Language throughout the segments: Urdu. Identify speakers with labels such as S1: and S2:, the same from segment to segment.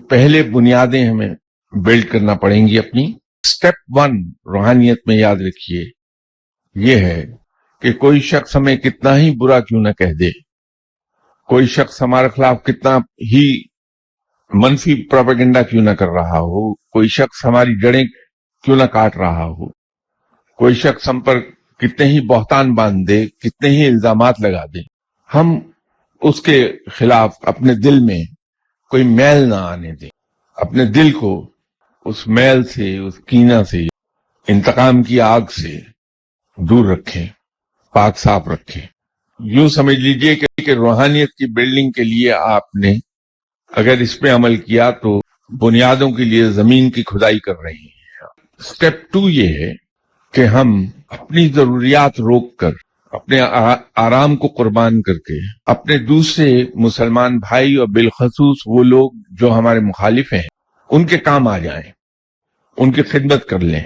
S1: پہلے بنیادیں ہمیں بلڈ کرنا پڑیں گی اپنی. اسٹیپ 1 روحانیت میں یاد رکھیے یہ ہے کہ کوئی شخص ہمیں کتنا ہی برا کیوں نہ کہہ دے، کوئی شخص ہمارے خلاف کتنا ہی منفی پروپیگنڈا کیوں نہ کر رہا ہو، کوئی شخص ہماری جڑیں کیوں نہ کاٹ رہا ہو، کوئی شخص ہم پر کتنے ہی بہتان باندھ دے، کتنے ہی الزامات لگا دے، ہم اس کے خلاف اپنے دل میں کوئی میل نہ آنے دیں. اپنے دل کو اس میل سے، اس کینہ سے، انتقام کی آگ سے دور رکھیں، پاک صاف رکھیں. یوں سمجھ لیجئے کہ روحانیت کی بلڈنگ کے لیے آپ نے اگر اس پہ عمل کیا تو بنیادوں کے لیے زمین کی کھدائی کر رہی ہیں. اسٹیپ 2 یہ ہے کہ ہم اپنی ضروریات روک کر، اپنے آرام کو قربان کر کے، اپنے دوسرے مسلمان بھائی اور بالخصوص وہ لوگ جو ہمارے مخالف ہیں ان کے کام آ جائیں، ان کی خدمت کر لیں،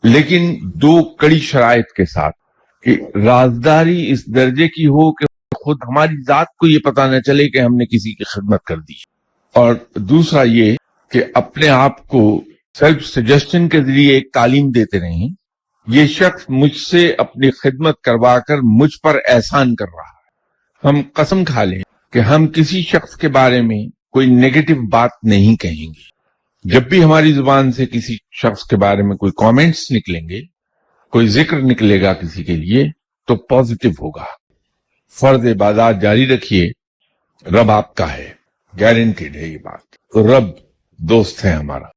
S1: لیکن 2 کڑی شرائط کے ساتھ کہ رازداری اس درجے کی ہو کہ خود ہماری ذات کو یہ پتہ نہ چلے کہ ہم نے کسی کی خدمت کر دی، اور دوسرا یہ کہ اپنے آپ کو سیلف سجیسشن کے ذریعے ایک تعلیم دیتے رہیں یہ شخص مجھ سے اپنی خدمت کروا کر مجھ پر احسان کر رہا ہے. ہم قسم کھا لیں کہ ہم کسی شخص کے بارے میں کوئی نیگیٹو بات نہیں کہیں گے. جب بھی ہماری زبان سے کسی شخص کے بارے میں کوئی کامنٹس نکلیں گے، کوئی ذکر نکلے گا کسی کے لیے تو پازیٹو ہوگا. فرض عبادات جاری رکھیے، رب آپ کا ہے، گارنٹیڈ ہے یہ بات. رب دوست ہے ہمارا.